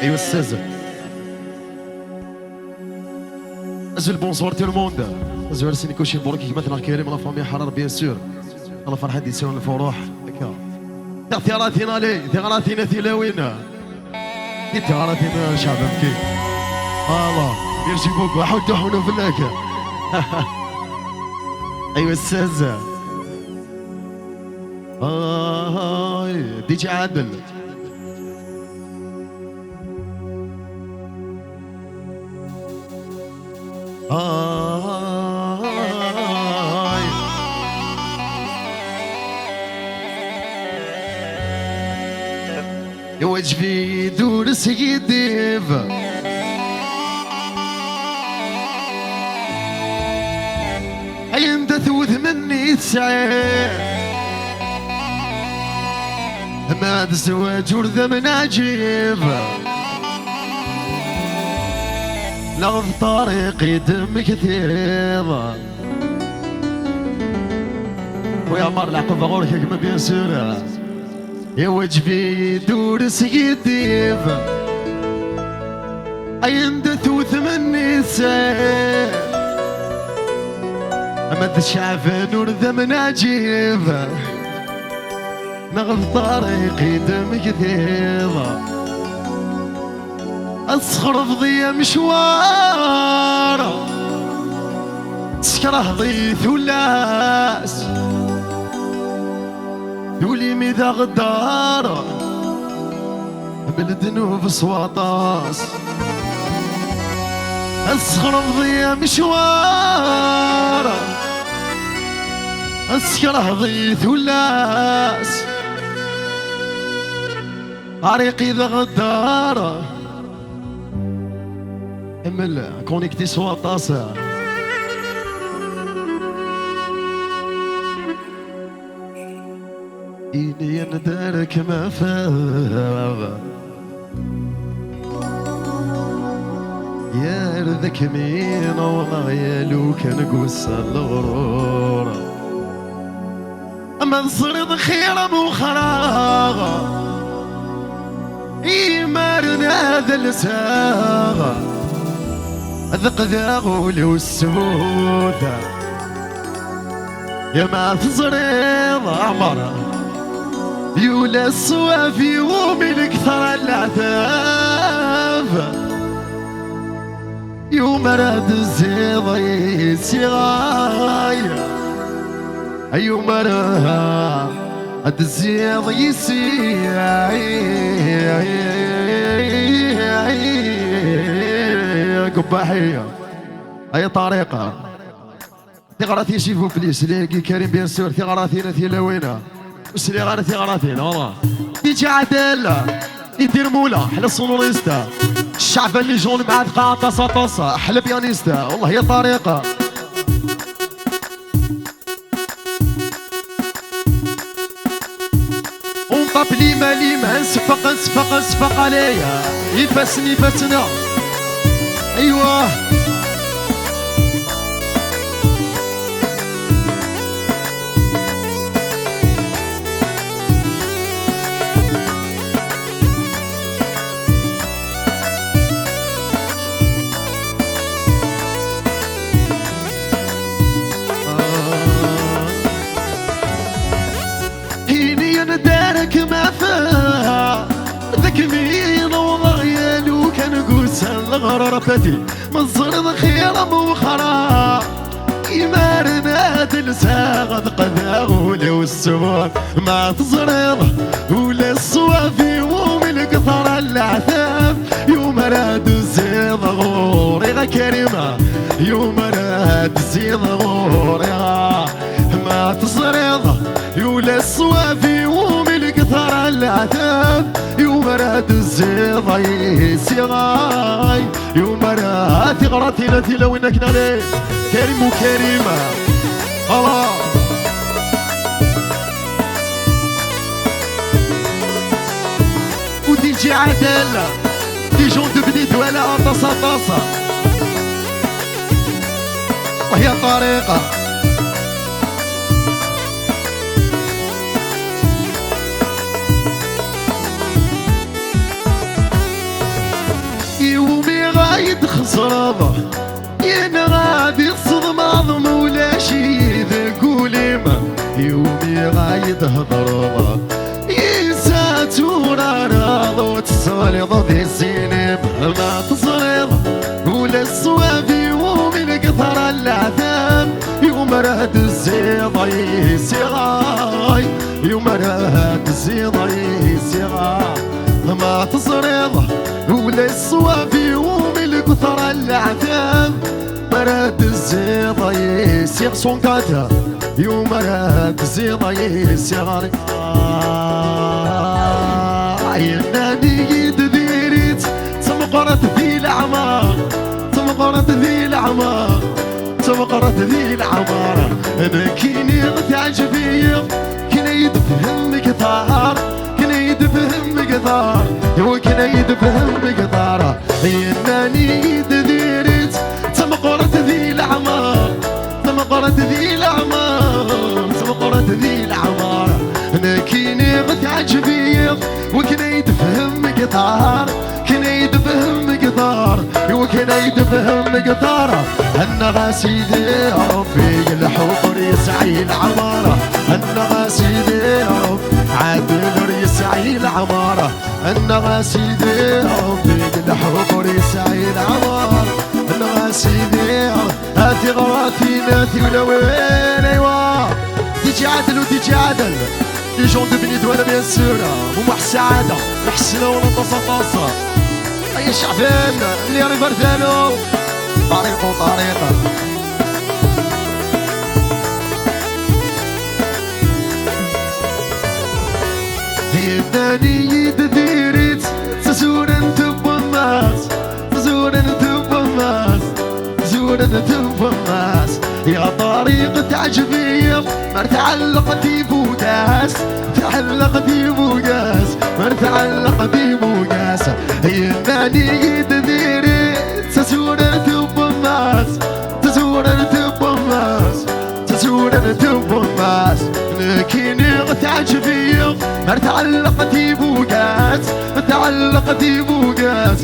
ايوا السازة ازول بونسوار تو الموند ازول سيني كلشي مبروك كيما تنا كريم لا فامي حرار بيان سور الله فرحة دي يساون الفروح هكا ثغراتنا لي ثغراتنا ثلاوينا دي ثغراتنا شعب مكي الله ميرسي بوكو حاولتو حولو فلاك ايوا السازة ديجي عادل يا وجبي دور سيديف عين ثوث مني تسعير ما الزواج ورثة من عجيب لغض طريقي دم كثير ويا مر العقب غورك كما بيان سور يا وجبي دور سيدي عند ثوث مني سير أمد الشعب نور ذا من عجيب نغض طريقي دم كثير أسخر فضي مشوار سكره ضيث ولاس يولي ميدا غدار بالذنوب صواطاس أسخر فضي مشوار أسكره ضيث ولاس طريقي ذا غدار امل كونيكتي سواطاس إني ندارك ما فاغ يا رذك مين والله يا لو كان قوسا الغرور أما نصرد خير مخراغ إيمارنا هذا الساغ ذق ذا غولي والسودة يا ما تزريض عمره يولى الصوافي ومن كثر العذاب يوم راد الزيض يسيغاي يوم راد الزيض يسيغاي قباحية أي طريقة ثغراتي شيفو بليس ليكي كريم بيان سور ثغراتينا ثلاوينا وسلي غير ثغراتينا والله ديجي عدل يدير مولا حلا السونوريستا الشعب اللي جون مع دقاء طاسا طاسا حلا بيانيستا والله هي طريقة ونطاب ليما ليما نسفق عليا يفاسنا ايوه دارك ما فيها ذاك مين والله يا لو كان قوسا الغرفتي مصر خير مخرا يمارنا تلساغ قذا ولو السواد ما تزرض ولا الصوافي ومن قطر العذاب يوم راد الزيض غوري غا كريمة يوم راد الزيض غوري ما تزرض يولا الصوافي ومن كثر العذاب يوم راد الزيض يسيغاي يوم راد ثغراتنا ثلاوينك نالي كريم وكريمة الله وديجي عدل دي جون دو بنيت ولا طاسة وهي طريقة تخسر يا غادي الصدمة مولا شي ذقولي ما يومي غايد هضر ينسى تورا راضو تصريض في السينما ما تصريض ولا الصوافي ومن كثر العذاب يوم راد الزيضة يسيغاي يوم راد الزيضة يسيغاي ما تصريض ولا الصوافي ومن كثر العذاب مراد الزيضة يسيغ صنكاتها يوم راد الزيضة يسيغ عيناني تديريت تمقرت ذي الأعمار تمقرت ذي الأعمار تمقرت ذي العمارة أنا كيني تعجبي كنا يتفهم كثار كنا يتفهم كثار وكنا يتفهم كثار عيناني تديريت تمقرت ذي الأعمار تمقرت ذي الأعمار تمقرت ذي العمارة أنا كيني تعجبي وكنا يتفهم قطار كنا يتفهم قطار وكنا يتفهم قطار أنا غاسيدي ربي الحضر يسعي العمارة أنا غاسيدي رب عادل يسعي العمارة أنا غاسيدي ربي الحضر يسعي العمارة أنا غاسيدي هاتي غواتي ناتي ولوين أيوا تيجي عدل وتيجي عدل لي جون دو بنيدوانا بيان سور ومع السعادة الحسنة ونطاسة طاسة أي شعبان اللي ريفر ثانو طريق وطريقة هيداني تديريت تزور انت بماس تزور انت بماس تزور انت بماس يا طريق تعجبي ما تعلقتي بوداس تعلقتي بوقاس ما تعلقتي بوقاس هيداني تديريت تزور انت بماس تزور انت بماس تزور انت بماس لكني تعجبي ما تعلقتي بوقاس تعلقتي بوقاس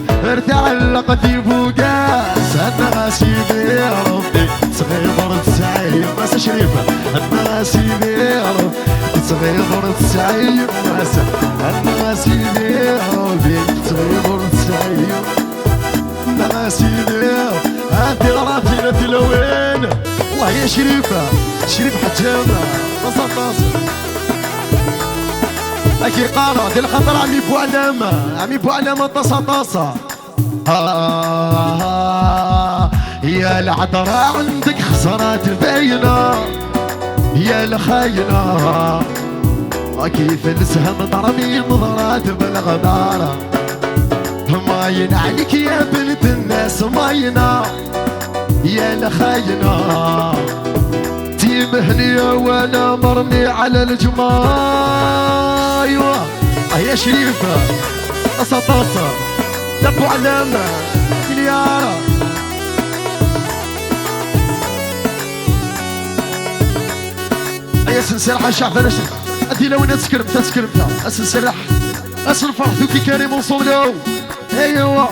تعلقتي بوقاس انا غاسيدي يا ربي صغير تسعي ماسا شريفه انا غاسيدي يا ربي صغير تسعي ماسا انا غاسيدي يا ربي صغير تسعي انا غاسيدي انت غراتي انت لوين والله يا شريفه شريف حجامه طاسه أكي قارة دي الخطر عمي بوعلامة عمي بوعلامة طاسة يا العذراء عندك خسارات باينة يا الخاينة كيف السهم ضربي نظرات بالغدارة ماين عليك يا بنت الناس ماينة يا الخاينة مهنية وانا مرمي على الجمار ايوه يا شريفة طاسة دبوا علامة مليارة يا سنسرح الشعب انا شرف ادي لو انا تسكرمتها اسنسرح اسنفرح ذوكي كريم وصولو ايوه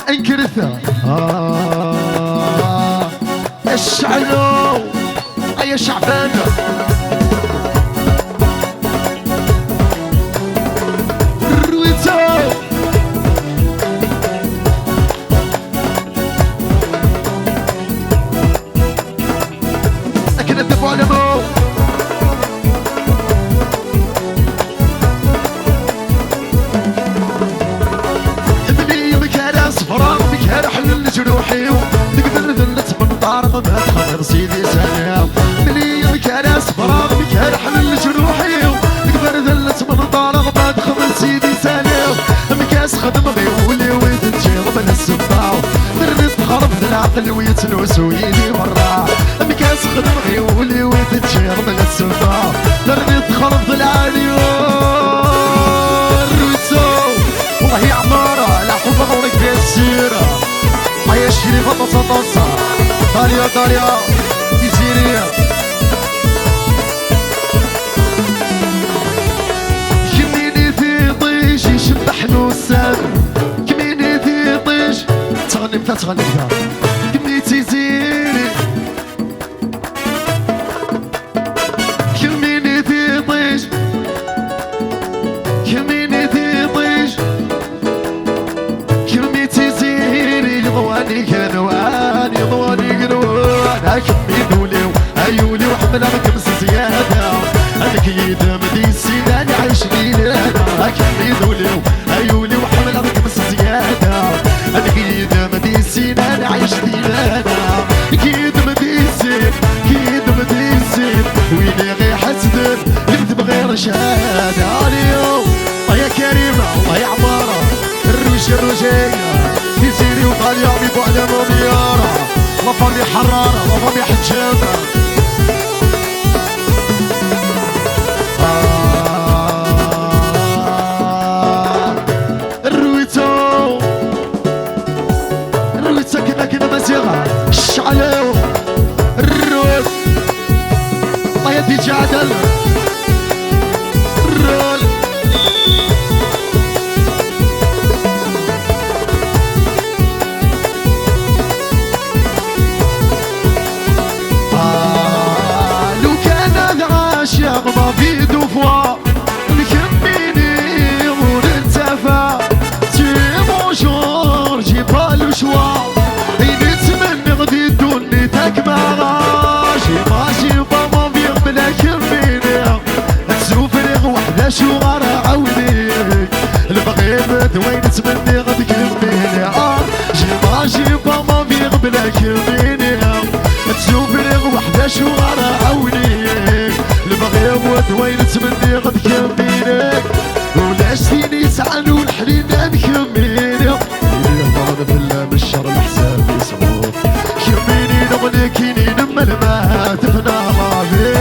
انكرثها الشعلو يا شعبانة الرويتو لكن الدفع على مو ابني مكان صفران مكان حلل جروحي نقدر ذلت من طارق ما تخبر سيدي سلام مكان صفراغ مكان حلل جروحي نقدر ذلت من طارق ما تخبر سيدي سلام مكاس خدم غيولي ويتجيض من السباع درني تخرب ذا العقل ويتنوس ويدي برا مكاس خدم غيولي ويتجيض من السباع درني تخرب ذا العالي الرويتو والله يا عمارة لا حب غورك في السيرة يا شريفة طاسة طاليا يزيريا كميني في طيش يشبح نوسان كميني في طيش تغني تغني كذا كميتي زيني كميني في طيش كميني في طيش كميتي زيني يضواني كنوان يضواني كنوان هكمي دولي عيوني وحمل رقم زيادة أنا كيد مدي السنان عايش ليلة هكمي دولي عيوني وحمل رقم زيادة أنا كيد مدي السنان عايش ليلة كيد مدي السن كيد مدي السن ويلي غي حسدن كنت بغير شهادة اليوم الله يا كريمة الله يا عمارة الروجية في سيري وقال يا عمي بعد مليارة الله فمي حرارة الله فمي حجامة الرويتو كنا مزيغة الشعلو الرول الله يدي جعدل الرول لو كان هذا عاشق ما في دفوة نكميني وننتفى تي بونجور جي با لو شوا نتمنى غدي الدنيا تكبر جي با ما في بلا كميني تسوفني وحدة شو غرا عاوني البغيب دوين نتمنى غدي كميني جي با ما في بلا كميني تشوفني وحدة شو غرا عاوني البغيب ودوين نتمنى غد كميني ولاش فيني سعن والحنين نكميني يهضرن بالله من الشر الحساب يسموه كميني نغني كيني نما المات فنا رابي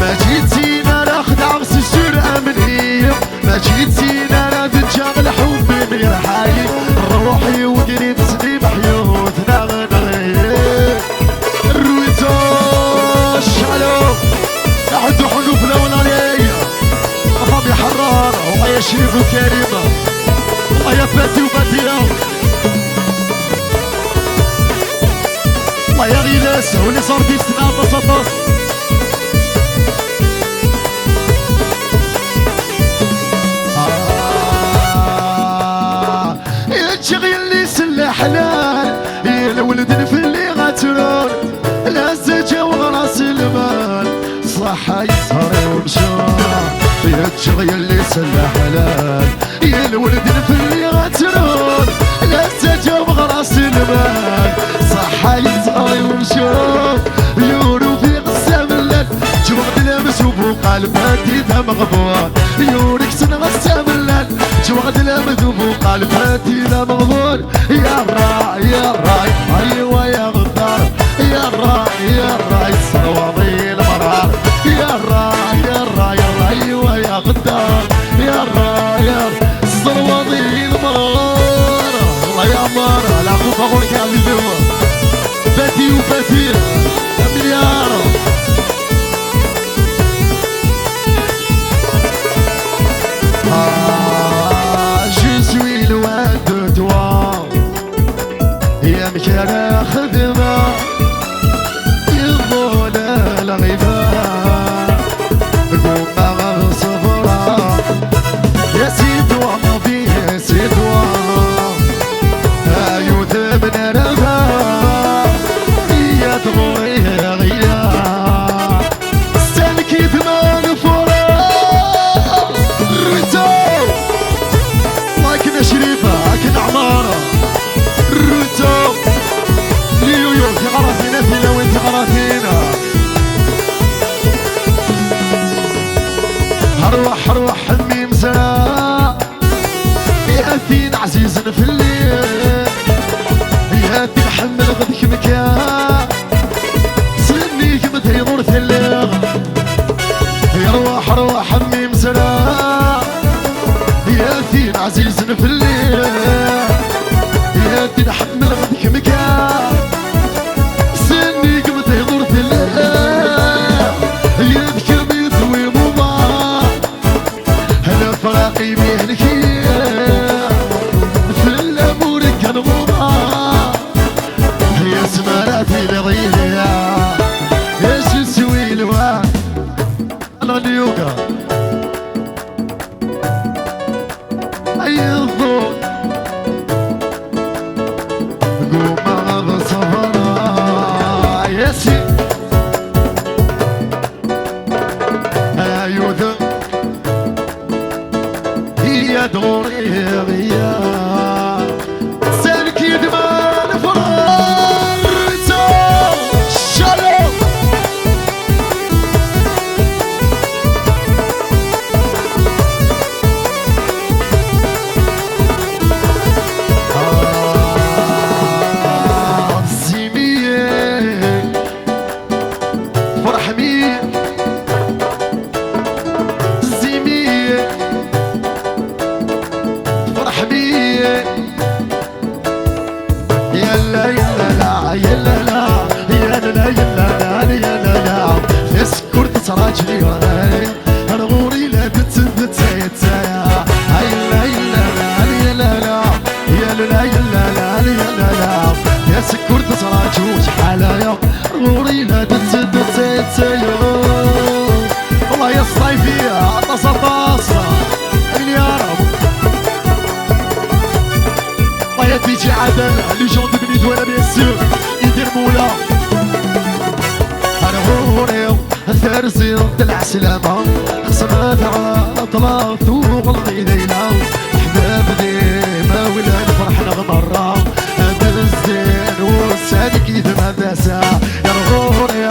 ما جيتينا ناخد عرس السرعة مني ما جيتينا نتجاغ الحب من رحاي روحي وديني تسليم حيوتنا غنغي الرويتو الشعلو يحدو حلوف الأولانية أفامي حرارة الله يا شريف وكريمة الله يا فاتي وفاتية الله يا غيلاس واللي صار في سنة بسطس يا سل حلال يا الولد في اللي غاترون لا زجا وراس المال صح يسهر ومشار يا تشغي اللي سل حلال يا الولد في اللي غاترون لا زجا وراس المال صح يسهر ومشار يورو في غسام الليل جوعد لامس وقلباتي ذا مغبور يورك سن غسام الليل جوعد لامس وقلباتي ذا مغبور يا راي يا راي ايوه يا غدار يا راي يا راي الصواضي المرار يا راي يا راي ايوه يا غدار يا راي الصواضي المرار الله يا عمار لا خوف اقول لك عندي دوا فاتي وفاتي مليار je suis loin de toi يا مكان خدمة يضول الغباء قوم صفرا يا سيدوا ما فيه سيدوا أيوث من ربا يا تغوي غيا استنكي ثمان فرا الرتو لكن شريفة لكن عمارة الرتو ليو تغرفينا فينا وانت غرفينا هروح حميم سنا يا ثين عزيز في الليل يا ثين حمل غدك مكان سنيك متى يدور ثلغ يروح حميم سنا يا ثين عزيز في الليل يا ثين حمل غدك مكان سنيك متى يدور ثلغ يدك بيضوي مضاع هلا فراقي بيهلكي في يا دوري يا سالك يدمان فرارتو شالو زيمية فرح مية زيمية فرح مية يلا يلا لا يلا لا يلا لا يلا لا يلا لا تسكر تراجلي انا غوري لا تتثبت يا يلا يلا لا يلا لا يلا لا يلا لا يلا لا يا سكر تراجل حالايا غوري لا تتثبت يا والله يا الصيفية طاسة يا رب يا تيجي عدل لي جون بنيت وانا بيان سور يدير مولا انا غوري ثرزي دلع سلامة خصمات طلعت وغلطي ليلة احباب ديما ولا نفرح نغمرة هذا الزين والسالك كيف ما داسا يا غوري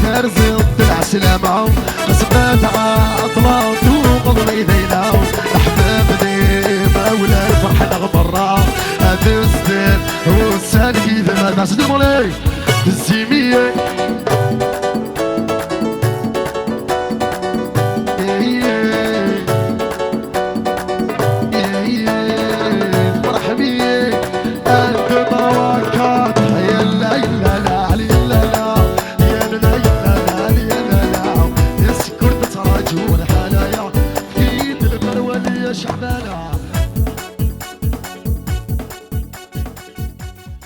ثرزي دلع سلامة خصمات طلعت وغلطي ليلة احباب ديما ولا نفرح نغمرة هذا الزين والسالك كيف ما داسا